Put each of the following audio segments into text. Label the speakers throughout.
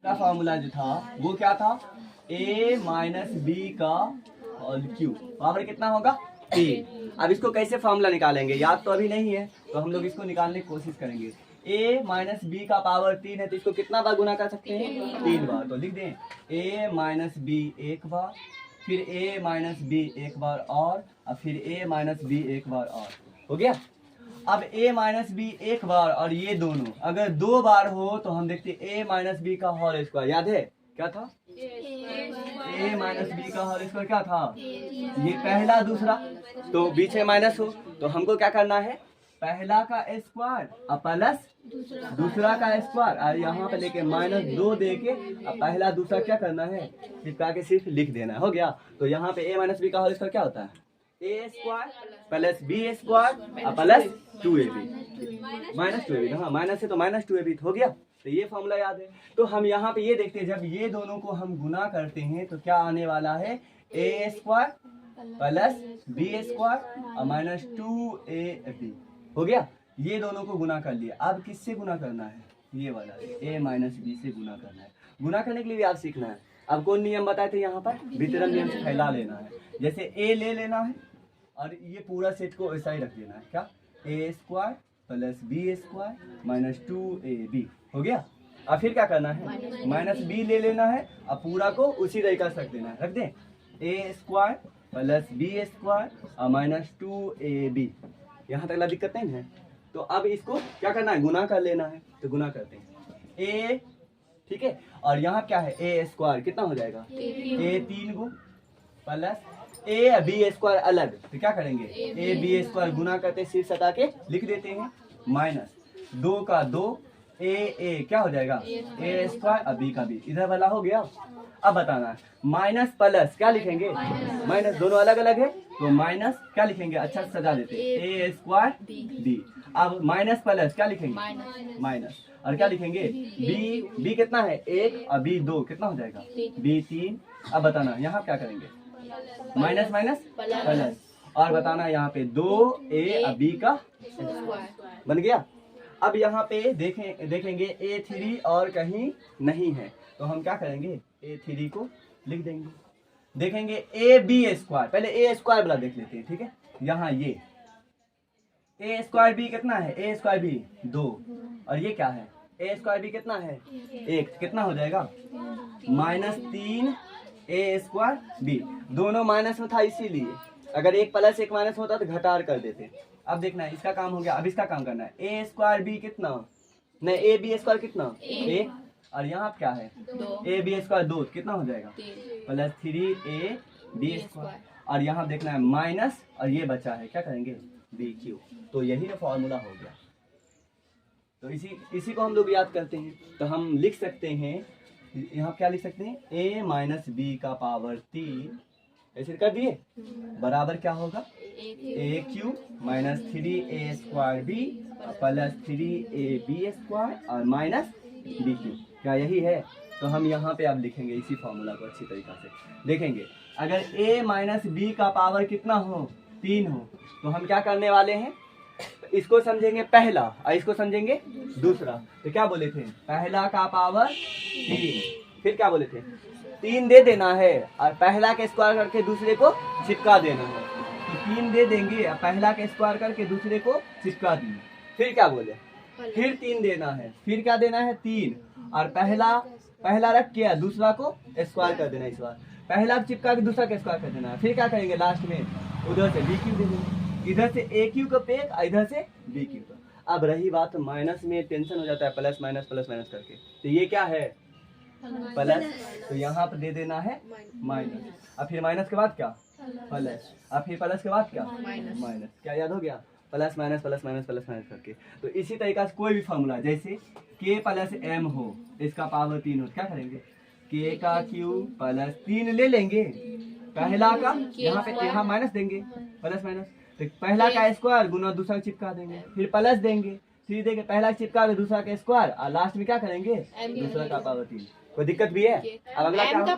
Speaker 1: का फॉर्मूला जो था वो क्या था, a माइनस बी का होल क्यूब बराबर कितना होगा 3। अब इसको कैसे फॉर्मूला निकालेंगे, याद तो अभी नहीं है, तो हम लोग इसको निकालने की कोशिश करेंगे। a माइनस बी का पावर 3 है, तो इसको कितना बार गुना कर सकते हैं, 3 बार। तो लिख दें a माइनस बी एक बार, फिर a माइनस बी एक बार और फिर a माइनस बी एक बार और। हो गया। अब a माइनस बी एक बार और ये दोनों अगर 2 बार हो तो हम देखते a माइनस बी का होल स्क्वायर, याद है क्या था, a माइनस बी का होल स्क्वायर क्या था, ये पहला दूसरा, तो बीच में माइनस हो तो हमको क्या करना है, पहला का स्क्वायर और प्लस दूसरा का स्क्वायर और यहाँ पे लेके -2 दे के अब पहला दूसरा क्या करना है, चिपका के सिर्फ लिख देना है। हो गया। तो यहाँ पे a माइनस बी का होल स्क्वायर क्या होता है, a square plus B square plus 2ab, -2ab, हाँ माइनस है तो -2ab हो गया। तो ये फॉर्मूला याद है। तो हम यहाँ पे ये देखते हैं जब ये दोनों को हम गुना करते हैं तो क्या आने वाला है, a square plus B square और -2ab। हो गया। ये दोनों को गुना कर लिया। अब किससे गुना करना है, ये वाला a माइनस बी से गुना करना है। गुना करने के लिए भी आप सीखना है। अब कौन नियम बताए थे यहाँ पर, वितरण नियम से फैला लेना है। जैसे a ले लेना है और ये पूरा सेट को ऐसा ही रख देना है, क्या, a square plus B square -2ab। हो गया। अब फिर क्या करना है, माइनस बी ले लेना है और पूरा को उसी तरीका से रख देना है। रख दें a square plus B square और -2ab। यहाँ तक ला दिक्कत नहीं है। तो अब इसको क्या करना है, गुना कर लेना है। तो गुना करते हैं a, ठीक है, और यहाँ क्या है a स्क्वायर कितना हो जाएगा, a 3 गो प्लस a बी स्क्वायर अलग, तो क्या करेंगे a बी स्क्वायर गुना करते सिर्फ सटा के लिख देते हैं, -2 का 2 a क्या हो जाएगा a स्क्वायर और b का b, इधर वाला हो गया। अब बताना है माइनस प्लस क्या लिखेंगे, माइनस दोनों अलग अलग है तो माइनस क्या लिखेंगे, अच्छा सजा देते a स्क्वायर b। अब माइनस प्लस क्या लिखेंगे, माइनस, और क्या लिखेंगे b कितना है 1 और b 2 कितना हो जाएगा b 3। अब बताना यहाँ क्या करेंगे, माइनस माइनस प्लस, और बताना यहाँ पे 2a और b का बन गया। अब यहाँ पे देखेंगे a3 और कहीं नहीं है तो हम क्या करेंगे a3 को लिख देंगे। देखेंगे ए बी स्क्वायर, पहले ए स्क्वायर वाला देख लेते हैं, ठीक है। यहाँ ये ए स्क्वायर बी कितना है, ए स्क्वायर बी 2, और ये क्या है ए स्क्वायर बी कितना है 1, कितना हो जाएगा -3 ए स्क्वायर बी। दोनों माइनस में था इसीलिए, अगर एक प्लस एक माइनस होता तो घटार कर देते। अब देखना है इसका काम हो गया। अब इसका काम करना है ए स्क्वायर बी कितना, नहीं ए बी स्क्वायर कितना 1, और यहाँ क्या है ए बी स्क्वायर 2 कितना हो जाएगा +3 ab स्क्वायर, और यहाँ देखना है माइनस और ये बचा है क्या करेंगे बी क्यू। तो यही ना फॉर्मूला हो गया। तो इसी को हम लोग याद करते हैं। तो हम लिख सकते हैं यहाँ क्या लिख सकते हैं, a माइनस बी का पावर 3 ऐसे कर दिए, बराबर क्या होगा a cube -3a square B plus 3ab square और -b क्यू। क्या यही है। तो हम यहाँ पे अब लिखेंगे इसी फॉर्मूला को अच्छी तरीका से। देखेंगे अगर a माइनस बी का पावर कितना हो 3 हो तो हम क्या करने वाले हैं, इसको समझेंगे पहला और इसको समझेंगे दूसरा। तो क्या बोले थे, पहला का पावर 3, फिर क्या बोले थे 3 दे देना है और पहला के स्क्वायर करके दूसरे को चिपका देना है। तो 3 दे देंगे और पहला के स्क्वायर करके दूसरे को चिपका दिए। फिर क्या बोले, फिर 3 देना है, फिर क्या देना है 3, और पहला रख के दूसरा को स्क्वायर कर देना। इस बार पहला चिपका के दूसरा के स्क्वायर कर देना है। फिर क्या करेंगे लास्ट में उधर से बी क्यू दे देंगे, इधर से ए क्यू का पेग इधर से बी क्यू का। अब रही बात माइनस में टेंशन हो जाता है प्लस माइनस करके, तो ये क्या है प्लस, तो यहाँ पर दे देना है माइनस, और फिर माइनस के बाद क्या प्लस, और फिर प्लस के बाद क्या माइनस। क्या याद हो गया, प्लस माइनस करके। तो इसी तरीका से कोई भी फॉर्मूला जैसे k प्लस m हो इसका पावर 3 हो, क्या करेंगे k का क्यूब प्लस 3 ले लेंगे, पहला का यहाँ माइनस देंगे प्लस माइनस, तो पहला का स्क्वायर गुना दूसरा का चिपका देंगे, फिर प्लस देंगे, फिर देंगे पहला चिपका के दूसरा का स्क्वायर, और लास्ट में क्या करेंगे दूसरा का पावर 3। कोई दिक्कत भी है। अब अगला क्या,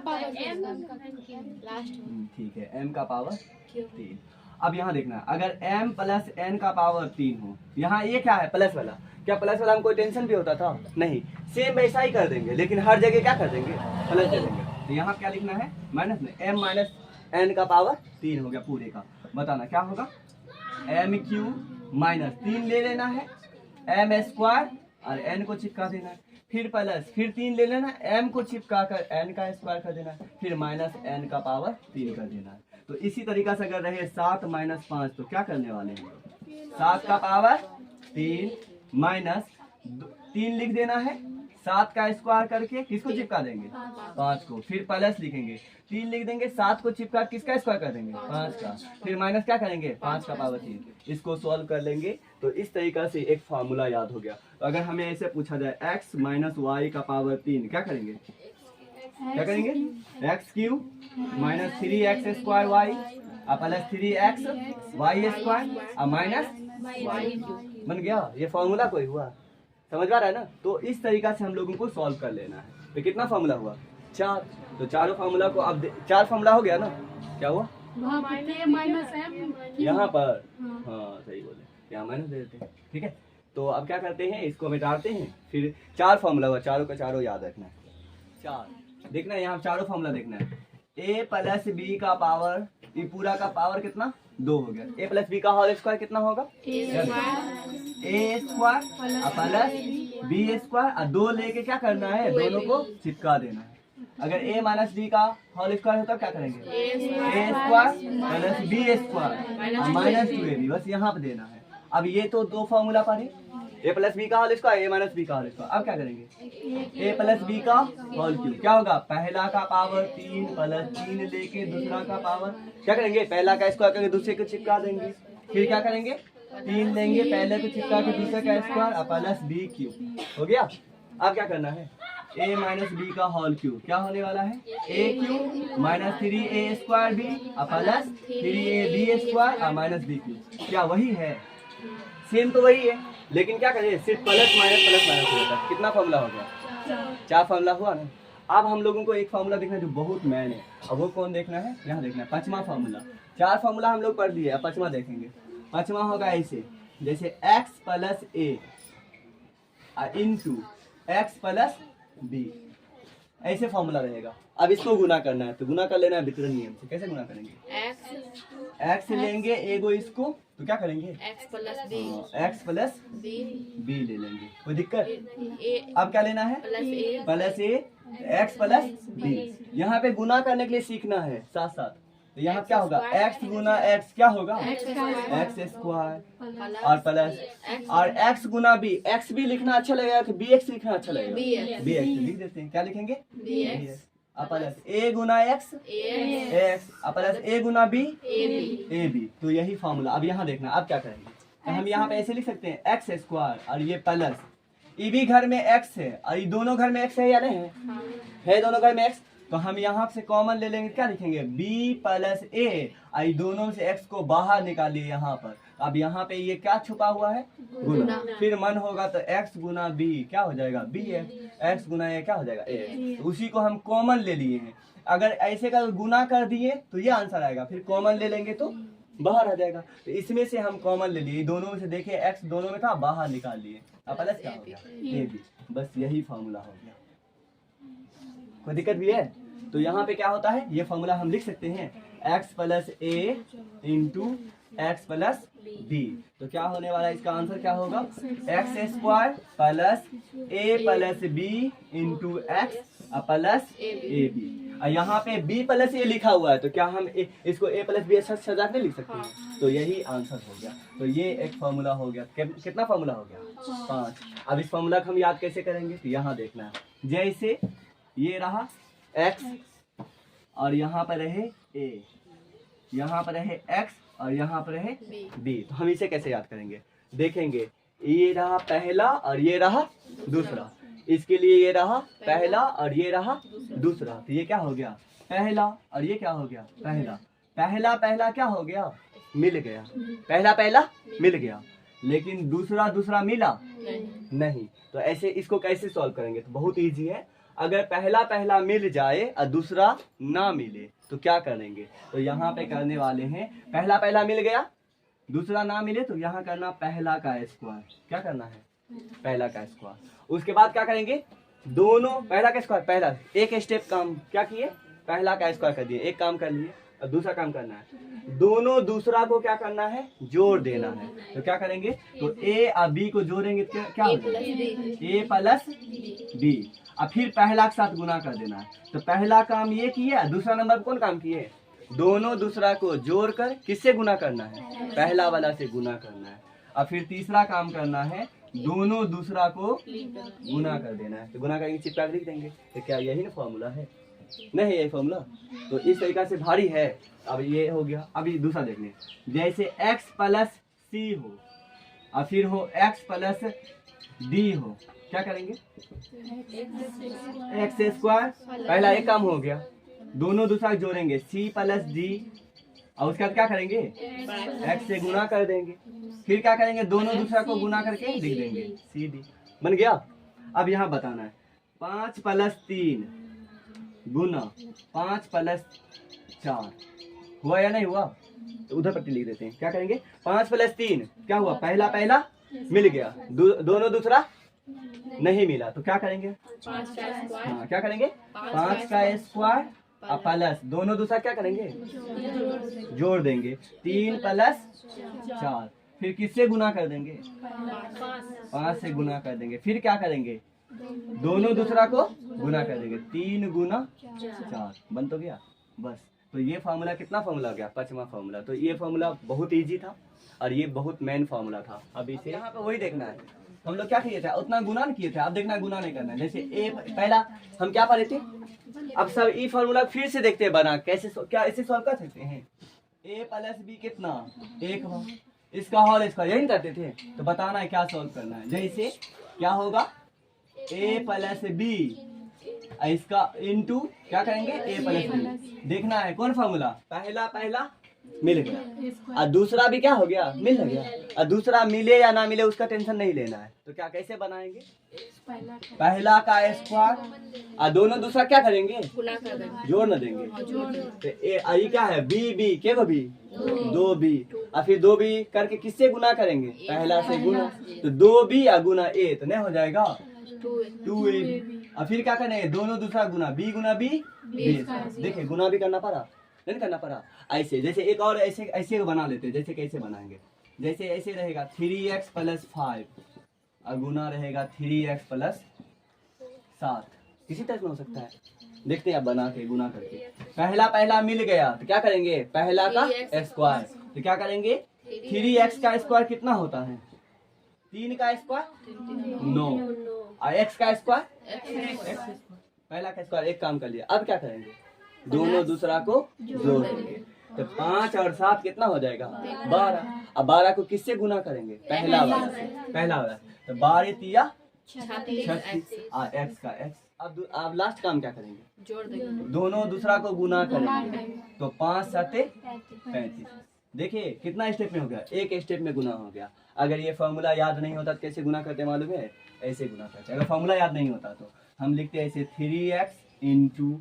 Speaker 1: ठीक है m का पावर 3। अब यहाँ देखना है, अगर m प्लस n का पावर 3 हो, यहाँ ये क्या है प्लस वाला, क्या प्लस वाला हमको टेंशन भी होता था? नहीं, सेम वैसा ही कर देंगे, लेकिन हर जगह क्या कर देंगे, प्लस दे देंगे। तो यहाँ क्या लिखना है, माइनस में m माइनस n का पावर 3 हो गया पूरे का। बताना क्या होगा, m क्यूब माइनस 3 ले लेना है, m स्क्वायर और n को चिपका देना है, फिर प्लस फिर 3 ले लेना, m को चिपका कर n का स्क्वायर कर देना है, फिर माइनस n का पावर 3 कर देना है। तो इसी तरीका से अगर रहे 7 माइनस 5 तो क्या करने वाले हैं, 7 का पावर 3 माइनस 3 लिख देना है, 7 का स्क्वायर करके किसको चिपका देंगे, 5 को, फिर प्लस लिखेंगे, 3 लिख देंगे, 7 को चिपका किसका स्क्वायर कर देंगे, 5 का, फिर माइनस क्या करेंगे, 5 का पावर 3। इसको सॉल्व कर लेंगे तो इस तरीका से एक फार्मूला याद हो गया। तो अगर हमें ऐसे पूछा जाए x माइनस वाई का पावर 3, क्या करेंगे, क्या करेंगे, X cube minus 3x square Y plus 3x Y square minus Y, बन गया। ये फॉर्मूला कोई हुआ, समझ में आ रहा है ना। तो इस तरीका से हम लोगों को सॉल्व कर लेना है। तो कितना फार्मूला हुआ, 4। तो चारों फार्मूला को अब 4 फार्मूला हो गया ना, क्या हुआ यहाँ पर, हाँ सही बोले, यहाँ माइनस दे देते हैं, ठीक है। तो अब क्या करते हैं, इसको मिटाते हैं, फिर 4 फार्मूला हुआ, चारों का चारों याद रखना है। 4 देखना है, यहाँ चारों फार्मूला देखना है, a प्लस बी का पावर, ये पूरा का पावर कितना 2 हो गया, a प्लस बी का होल स्क्वायर कितना होगा, a square plus B square, और 2 लेके क्या करना है, दोनों को चिपका देना है। अगर a माइनस बी का होल स्क्वायर होता क्या करेंगे, a square plus B square minus 2ab, बस यहाँ पे देना है। अब ये तो 2 फार्मूला पढ़े, a प्लस बी का whole square, a minus B का होल स्क्वायर। अब क्या करेंगे, a प्लस बी का होल क्यूब, क्या होगा, पहला का पावर 3 प्लस 3 लेके दूसरा का पावर, क्या करेंगे, पहला का स्क्वायर करके दूसरे को चिपका देंगे, फिर क्या करेंगे, 3 लेंगे, पहले को चिपका के दूसरे का स्क्वायर प्लस बी क्यूब, हो गया। अब क्या करना है, a माइनस बी का होल क्यूब, क्या होने वाला है, a cube minus 3a square B plus 3ab square minus B cube. क्या वही है, सेम तो वही है, लेकिन क्या करें, सिर्फ प्लस माइनस हो जाता है। कितना फार्मूला हो गया, 4 फार्मूला हुआ ना। अब हम लोगों को एक फार्मूला देखना है जो बहुत मैन है, अब वो कौन देखना है, यहाँ देखना है, 5वां फार्मूला। 4 फार्मूला हम लोग पढ़ दिए, अब 5वां देखेंगे। 5वां होगा ऐसे, जैसे x plus a into X plus B, ऐसे फॉर्मूला रहेगा। अब इसको गुना करना है, तो गुना कर लेना है वितरण नियम से। कैसे गुना करेंगे, एक्स लेंगे एगो इसको, तो क्या करेंगे, एक्स प्लस बी ले लेंगे, कोई दिक्कत। अब क्या लेना है, प्लस ए एक्स प्लस बी। यहाँ पे गुना करने के लिए सीखना है साथ साथ। तो यहाँ क्या होगा, x गुना x क्या होगा, एक्स स्क्वायर और प्लस और x गुना b। x भी लिखना अच्छा लगेगा कि bx लिखना अच्छा लगेगा, bx लिख देते हैं। क्या लिखेंगे, bx plus a Guna x plus a Guna b ab। तो यही फॉर्मूला। अब यहाँ देखना, अब क्या करेंगे, तो हम यहाँ पे ऐसे लिख सकते हैं एक्स स्क्वायर और ये प्लस, ये भी घर में x है और ये दोनों घर में x है या नहीं है दोनों घर में x। तो हम यहाँ से कॉमन ले लेंगे, क्या लिखेंगे, b प्लस ए, आई दोनों से x को बाहर निकालिए यहाँ पर। अब यहाँ पे ये क्या छुपा हुआ है, गुना। फिर मन होगा तो x गुना b क्या हो जाएगा, bx गुना a क्या हो जाएगा, a। तो उसी को हम कॉमन ले लिए हैं। अगर ऐसे का गुना कर दिए तो ये आंसर आएगा, फिर कॉमन ले लेंगे तो बाहर आ जाएगा। तो इसमें से हम कॉमन ले लिए, दोनों में से देखिए x दोनों में था, बाहर निकाल लिए, अब प्लस क्या हो गया, ab। बस यही फॉर्मूला हो गया, कोई दिक्कत भी है। तो यहाँ पे क्या होता है, ये फॉर्मूला हम लिख सकते हैं, x plus A into X plus B. तो क्या होने वाला है, इसका आंसर क्या होगा, X square plus A plus B into X plus A B. और यहाँ पे b प्लस ए लिखा हुआ है, तो क्या हम इसको a प्लस बी सजा के लिख सकते हैं। तो यही आंसर हो गया। तो ये एक फॉर्मूला हो गया। कितना फॉर्मूला हो गया, 5। अब इस फॉर्मूला को हम याद कैसे करेंगे, तो यहाँ देखना है, जैसे ये रहा x और यहाँ पर रहे a, यहाँ पर रहे x और यहाँ पर रहे b। तो हम इसे कैसे याद करेंगे, देखेंगे, ये रहा पहला और ये रहा दूसरा, इसके लिए ये रहा पहला और ये रहा दूसरा। तो ये क्या हो गया, पहला और ये क्या हो गया, पहला। पहला पहला क्या हो गया, मिल गया, पहला पहला मिल गया, लेकिन दूसरा दूसरा मिला नहीं। तो ऐसे इसको कैसे सॉल्व करेंगे, तो बहुत इजी है। अगर पहला पहला मिल जाए और दूसरा ना मिले तो क्या करेंगे? तो यहाँ पे करने वाले हैं, पहला पहला मिल गया, दूसरा ना मिले तो यहाँ करना पहला का स्क्वायर। क्या करना है? पहला का स्क्वायर। उसके बाद क्या करेंगे? दोनों पहला का स्क्वायर, पहला एक स्टेप काम क्या किए? पहला का स्क्वायर कर दिए, एक काम कर लिए। और दूसरा काम करना है, दोनों दूसरा को क्या करना है? जोड़ देना है। तो क्या करेंगे? तो ए और बी को जोड़ेंगे तो क्या हो जाएगा? ए प्लस बी। और फिर पहला के साथ गुना कर देना है। तो पहला काम ये किया, दूसरा नंबर कौन काम किए? दोनों दूसरा को जोड़कर किससे गुना करना है? पहला वाला से गुना करना है। और फिर तीसरा काम करना है, दोनों दूसरा को गुना कर देना है। तो गुना करके चिपका लिख देंगे। तो क्या यही ना फॉर्मूला है? नहीं यही फॉर्मूला। तो इस तरीका से भारी है। अब ये हो गया। अभी दूसरा देख लें, जैसे x प्लस सी हो और फिर हो x प्लस डी हो, क्या करेंगे? एक्स स्क्वायर, पहला एक काम हो गया, दोनों दूसरा जोड़ेंगे सी प्लस डी, और उसके बाद क्या करेंगे? x से गुना कर देंगे। फिर क्या करेंगे? दोनों दूसरा को गुना करके लिख देंगे सी डी। बन गया। अब यहाँ बताना है 5 प्लस 3 गुना 5 प्लस 4 हुआ या नहीं हुआ? तो उधर पट्टी लिख देते हैं। क्या करेंगे? 5 प्लस 3 क्या हुआ? पहला पहला मिल गया, दोनों दूसरा नहीं मिला तो क्या करेंगे? हाँ क्या करेंगे? 5 का स्क्वायर और प्लस दोनों दूसरा क्या करेंगे? जोड़ देंगे 3 प्लस 4। फिर किससे गुना कर देंगे? 5 से गुना कर देंगे। फिर क्या करेंगे? दोनों दूसरा को गुना कर देंगे 3 गुना 4। बन तो गया बस। तो ये फार्मूला कितना फार्मूला हो गया? 5वां फार्मूला। तो ये फार्मूला बहुत इजी था और ये बहुत मेन फार्मूला था। अब इसे यहाँ पे वही देखना है, हम लोग क्या किए थे? उतना गुना नहीं किए थे। अब देखना गुना नहीं करना है। जैसे ए पहला हम क्या पढ़े थे, अब सब ई फार्मूला फिर से देखते हैं बना कैसे क्या ऐसे सॉल्व कर सकते हैं। ए प्लस बी कितना? 1 हुआ, इसका होल स्क्वायर यही करते थे। तो बताना है क्या सॉल्व करना है। जैसे क्या होगा? ए प्लस बी, इसका इनटू क्या करेंगे? ए प्लस बी। देखना है कौन फार्मूला? पहला पहला मिल गया और दूसरा भी क्या हो गया? मिल गया। और दूसरा मिले या ना मिले उसका टेंशन नहीं लेना है। तो क्या कैसे बनाएंगे? पहला का स्क्वायर और दोनों दूसरा क्या करेंगे? जोड़ न देंगे। तो ये क्या है? बी बी के को भी 2b और फिर 2b करके किससे गुना करेंगे? पहला से गुना। तो 2b या गुना a तो नहीं हो जाएगा 2ab। और फिर क्या करेंगे? दोनों दूसरा गुना b गुना b। देखिए गुना भी करना पड़ा, नहीं करना पड़ा। ऐसे जैसे एक और ऐसे ऐसे बना लेते हैं। जैसे कैसे बनाएंगे? जैसे ऐसे रहेगा 3x प्लस 5 और गुना रहेगा 3x प्लस 7। किसी तरह हो सकता है, देखते हैं आप बना के गुना करके। पहला पहला मिल गया तो क्या करेंगे? पहला का स्क्वायर। तो क्या करेंगे? 3x का स्क्वायर कितना होता है? 3 का स्क्वायर 9 और x का स्क्वायर पहला का स्क्वायर। एक काम कर लिया। अब क्या करेंगे? दोनों दूसरा को जोड़ देंगे। तो 5 और 7 कितना हो जाएगा? 12। अब 12 को किससे गुना करेंगे? पहला वाला से। पहला वाला तो 12 तिया 36 और x का x। अब लास्ट काम क्या करेंगे? जोड़ देंगे, दोनों दूसरा को गुना करेंगे। तो 5 7 35। देखिए कितना स्टेप में हो गया? एक स्टेप में गुना हो गया। अगर ये फॉर्मूला याद नहीं होता तो कैसे गुना करते मालूम है? ऐसे गुना करते। अगर फॉर्मूला याद नहीं होता तो हम लिखते ऐसे 3x इंटू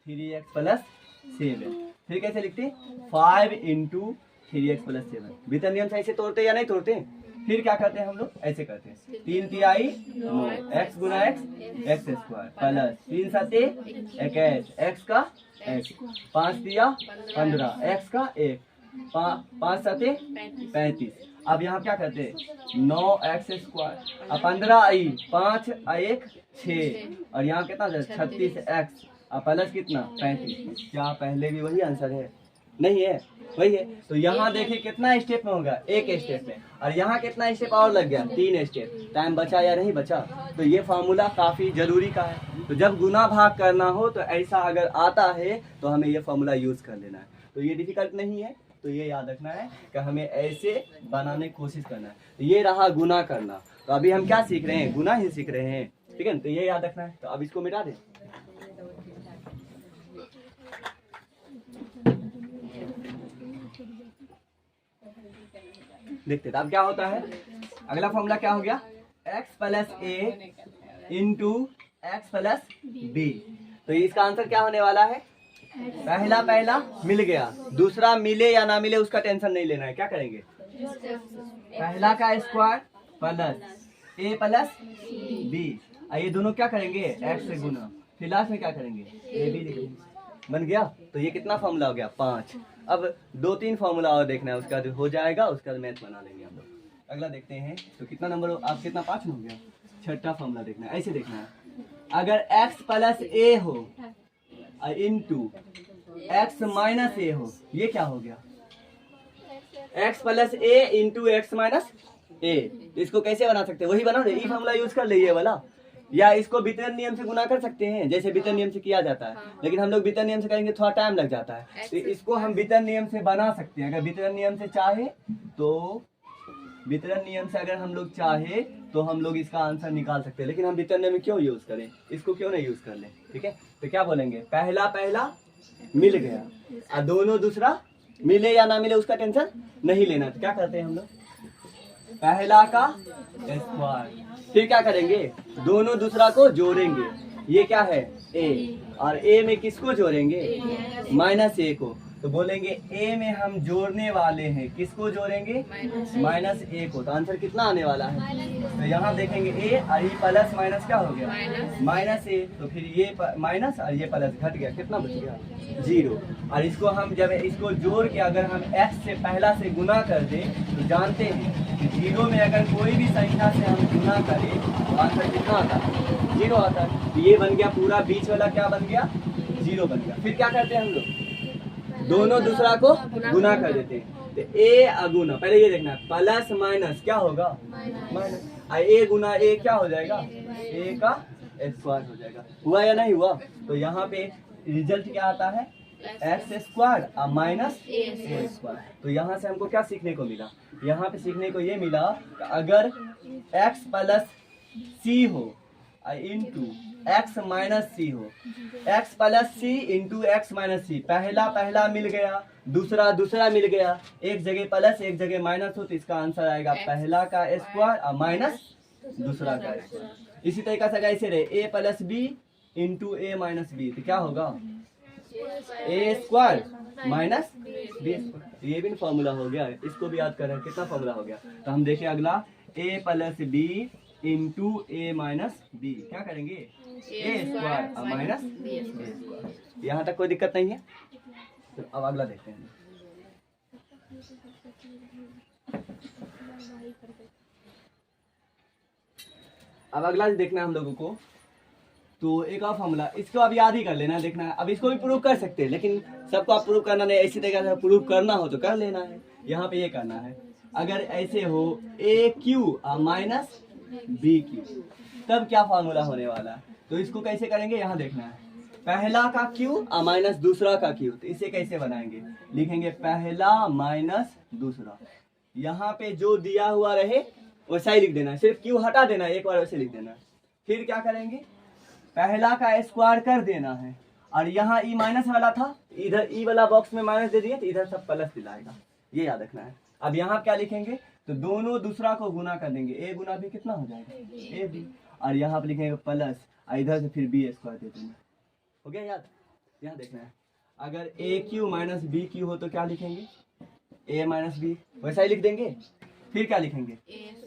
Speaker 1: 3x प्लस 7। फिर कैसे लिखते? 5 इंटू 3x प्लस 7। वितरण नियम से ऐसे तोड़ते या नहीं तोड़ते? फिर क्या करते हैं हम लोग? ऐसे करते हैं 3 तिहाई 9 x गुना x x square plus 3 7 21 x का x 5 तिया 15 x का 1 5 7 35। अब यहाँ क्या करते हैं? 9x स्क्वायर और 15 आई 5 1 6 और यहाँ कितना 36x और प्लस कितना 35। क्या पहले भी वही आंसर है? नहीं है, वही है। तो यहाँ देखिए कितना स्टेप में होगा? एक स्टेप में। और यहाँ कितना स्टेप और लग गया? 3 स्टेप। टाइम बचा या नहीं बचा? तो ये फार्मूला काफी जरूरी का है। तो जब गुना भाग करना हो तो ऐसा अगर आता है तो हमें ये फार्मूला यूज कर लेना है। तो ये डिफिकल्ट नहीं है। तो ये याद रखना है कि हमें ऐसे बनाने की कोशिश करना है। तो ये रहा गुना करना। तो अभी हम क्या सीख रहे हैं? गुना ही सीख रहे हैं, ठीक है। तो ये याद रखना है। तो अब इसको मिटा दें। देखते अब क्या होता है। अगला फॉर्मूला क्या हो गया? x plus a into X plus B. तो इसका आंसर क्या होने वाला है? पहला मिल गया, दूसरा मिले या ना मिले उसका टेंशन नहीं लेना है। क्या करेंगे? पहला का square plus A plus B, ये दोनों क्या करेंगे? एक्स से गुना, फिर लास्ट में क्या करेंगे? ए बी लिखेंगे। बन गया। तो ये कितना फॉर्मूला हो गया? 5। अब 2-3 फॉर्मूला और देखना है, उसके बाद हो जाएगा, उसके बाद मैथ बना लेंगे हम लोग। अगला देखते हैं। तो कितना नंबर आप कितना 5 हो गया? छठा फॉर्मूला देखना है। ऐसे देखना है, अगर x प्लस ए हो इनटू x माइनस ए हो, ये क्या हो गया? x plus A into x minus ए। इसको कैसे बना सकते हैं? वही बना दे, ई फॉर्मूला यूज कर लिए वाला, या इसको वितरण नियम से गुना कर सकते हैं, जैसे वितरण नियम से किया जाता है। लेकिन हम लोग वितरण नियम से करेंगे थोड़ा टाइम लग जाता है, तो इसको हम वितरण नियम से बना सकते हैं। अगर वितरण नियम से चाहे तो, वितरण नियम से अगर हम लोग चाहे तो हम लोग इसका आंसर निकाल सकते हैं। लेकिन हम वितरण नियम क्यों यूज करें? इसको क्यों नहीं यूज कर लें? ठीक है, तो क्या बोलेंगे? पहला मिल गया और दोनों दूसरा मिले या ना मिले उसका टेंशन नहीं लेना। तो क्या करते हैं हम लोग? पहला का स्क्वायर, फिर क्या करेंगे? दोनों दूसरा को जोड़ेंगे। ये क्या है? ए, और ए में किसको जोड़ेंगे? माइनस ए को। तो बोलेंगे ए में हम जोड़ने वाले हैं, किसको जोड़ेंगे? माइनस ए को। तो आंसर कितना आने वाला है? तो यहाँ देखेंगे ए और ये प्लस माइनस क्या हो गया? माइनस ए। तो फिर ये माइनस और ये प्लस घट गया, कितना बच गया? 0। और इसको हम जब इसको जोड़ के अगर हम x से पहला से गुना कर दें तो जानते हैं कि 0 में अगर कोई भी संख्या से हम गुना करें तो आंसर कितना आता है? 0 आता है। तो ये बन गया पूरा, बीच वाला क्या बन गया? 0 बन गया। फिर क्या करते हैं हम लोग? दोनों दूसरा को गुना कर देते हैं। तो ए अगुना, पहले ये देखना है, प्लस माइनस क्या होगा? माइनस। ए गुना ए क्या हो जाएगा? ए का स्क्वायर हो जाएगा। हुआ या नहीं हुआ? तो यहाँ पे रिजल्ट क्या आता है? एक्स स्क्वायर और माइनस ए स्क्वायर। तो यहाँ से हमको क्या सीखने को मिला? यहाँ पे सीखने को ये मिला कि अगर एक्स प्लस सी हो इंटू एक्स माइनस सी हो, एक्स प्लस सी इंटू एक्स माइनस सी, पहला मिल गया, दूसरा मिल गया, एक जगह प्लस एक जगह माइनस हो, तो इसका आंसर आएगा पहला का स्क्वायर और माइनस दूसरा का स्क्वायर। इसी तरीका से ऐसे रहे, ए प्लस बी इंटू ए माइनस बी, तो क्या होगा? ए स्क्वायर माइनस बी स्क्वायर। ये भी फॉर्मूला हो गया, इसको भी याद करें। कितना फॉर्मूला हो गया? तो हम देखें अगला, ए प्लस बी इंटू ए माइनस बी, क्या करेंगे? ए स्क्वायर माइनस बी स्क्वायर। यहाँ तक कोई दिक्कत नहीं है? तो अब अगला देखते हैं। अब अगला देखना है हम लोगों को। तो एक और फॉर्मूला, इसको अब याद ही कर लेना, देखना है। अब इसको भी प्रूव कर सकते हैं, लेकिन सबको आप प्रूव करना नहीं, इसी तरीके से प्रूव करना हो तो कर लेना है। यहाँ पे ये करना है, अगर ऐसे हो ए क्यू माइनस बी क्यू, तब क्या फॉर्मूला होने वाला है? तो इसको कैसे करेंगे? यहाँ देखना है, पहला का क्यू और माइनस दूसरा का क्यू। तो इसे कैसे बनाएंगे? लिखेंगे पहला माइनस दूसरा। यहाँ पे जो दिया हुआ रहे वैसा ही लिख देना है, सिर्फ क्यू हटा देना है, एक बार वैसे लिख देना है। फिर क्या करेंगे? पहला का स्क्वायर कर देना है, और यहाँ ई माइनस वाला था, इधर ई वाला बॉक्स में माइनस दे दिए, तो इधर सब प्लस दिलाएगा, ये याद रखना है। अब यहाँ क्या लिखेंगे? तो दोनों दूसरा को गुना कर देंगे, ए गुना भी कितना हो जाएगा? A B. और यहाँ पे लिखेंगे प्लस, इधर से फिर बी स्क्वायर दे देंगे। हो गया याद? यहाँ देखना है, अगर ए क्यू माइनस बी क्यू हो तो क्या लिखेंगे? ए माइनस बी, वैसा ही लिख देंगे। फिर क्या लिखेंगे?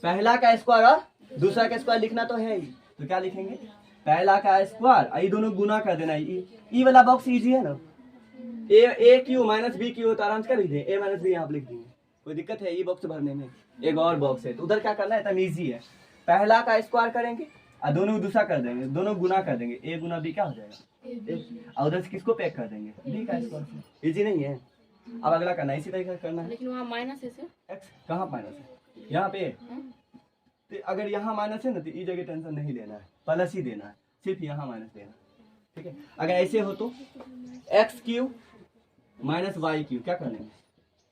Speaker 1: पहला का स्क्वायर और दूसरा का स्क्वायर लिखना तो है ही, तो क्या लिखेंगे? पहला का स्क्वायर, ये दोनों गुना कर देना। ई वाला बॉक्स इजी है ना, ए क्यू माइनस बी क्यू हो तो आराम से लिख दें, ए माइनस बी यहाँ पे लिख देंगे, कोई दिक्कत है? ई बॉक्स भरने में एक और बॉक्स है, तो उधर क्या करना है? एकदम ईजी है। पहला का स्क्वायर करेंगे और दोनों दूसरा कर देंगे, दोनों गुना कर देंगे, ए गुना बी क्या हो जाएगा? और उधर से किसको पैक कर देंगे? बी का स्क्वायर। इजी नहीं है? अब अगला करना है, इसी तरीके से करना है।
Speaker 2: लेकिन वहाँ माइनस है सर,
Speaker 1: एक्स कहाँ माइनस है? यहाँ पे। तो अगर यहाँ माइनस है ना, तो ई जगह टेंशन नहीं लेना है, प्लस ही देना है, सिर्फ यहाँ माइनस देना। ठीक है, अगर ऐसे हो तो X cube minus Y cube, क्या कर लेंगे?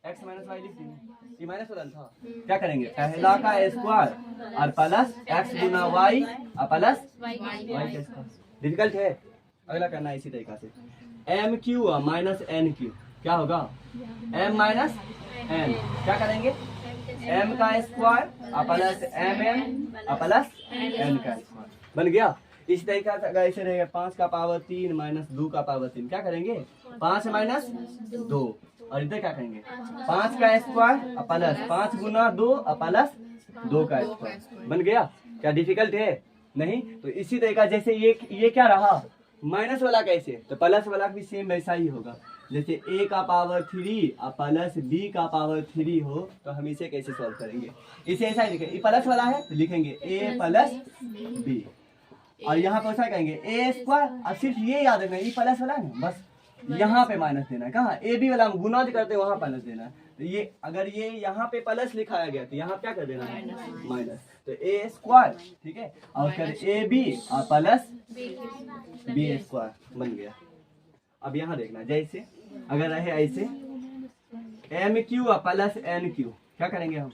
Speaker 1: एक्स माइनस वाई लिख देंगे, ये माइनस वाला था, क्या करेंगे? पहला का स्क्वायर और प्लस एक्स गुना वाई और प्लस वाई का स्क्वायर। डिफिकल्ट है? अगला करना है इसी तरीका से, M cube minus N cube, क्या होगा? एम माइनस एन, क्या करेंगे? एम का स्क्वायर और प्लस एम एन और प्लस एन का स्क्वायर। बन गया? इसी तरीका से अगर ऐसे रहेगा 5 का पावर 3 माइनस 2 का पावर 3, क्या करेंगे 5 माइनस 2, और इधर क्या करेंगे 5 का स्क्वायर प्लस 5 गुना 2 प्लस 2 का स्क्वायर। बन गया? क्या डिफिकल्ट है? नहीं। तो इसी तरीका जैसे ये क्या रहा माइनस वाला, कैसे तो प्लस वाला भी सेम वैसा ही होगा। जैसे a का पावर 3 और प्लस b का पावर 3 हो तो हम इसे कैसे सॉल्व करेंगे, इसे ऐसा ही लिखेंगे, ये प्लस वाला है तो लिखेंगे a प्लस b, और यहाँ पर ऐसा कहेंगे a स्क्वायर, और सिर्फ ये याद रखना ये प्लस वाला है ना, बस यहाँ पे माइनस देना है। कहाँ a b वाला हम गुना जो करते हैं वहाँ माइनस देना है। तो ये अगर ये यहाँ पे प्लस लिखाया गया तो यहाँ क्या कर देना है माइनस, तो a स्क्वायर, ठीक है, और फिर a b और प्लस b स्क्वायर बन गया। अब यहाँ देखना, जैसे अगर रहे ऐसे M cube plus N cube, क्या करेंगे हम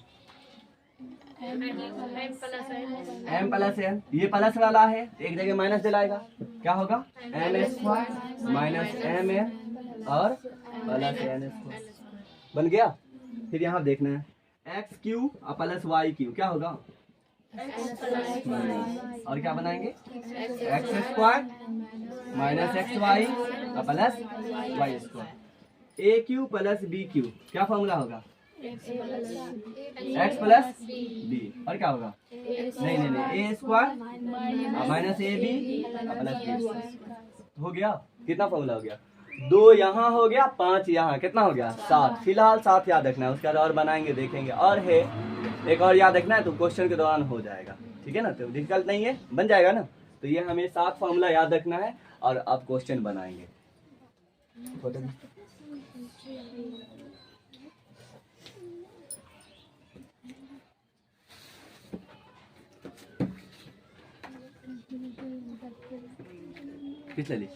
Speaker 1: एम प्लस एन, ये प्लस वाला है एक जगह माइनस दिलाएगा, क्या होगा M square minus M N और प्लस एन स्क्वायर बन गया। फिर यहाँ देखना है X cube plus Y cube, क्या होगा और क्या बनाएंगे X square minus X Y plus Y square. ए क्यू प्लस बी क्यू, क्या फॉर्मूला होगा एक्स प्लस बी, और क्या होगा नहीं A square minus A B plus B. हो गया? कितना फॉर्मूला हो गया? 2 यहाँ हो गया, 5 यहाँ, कितना हो गया 7। फिलहाल 7 याद रखना है, उसके बाद और बनाएंगे देखेंगे। और है एक और याद रखना है तो क्वेश्चन के दौरान हो जाएगा, ठीक है ना, तो डिफिकल्ट नहीं है, बन जाएगा ना। तो ये हमें 7 फॉर्मूला याद रखना है और अब क्वेश्चन बनाएंगे। किस लिए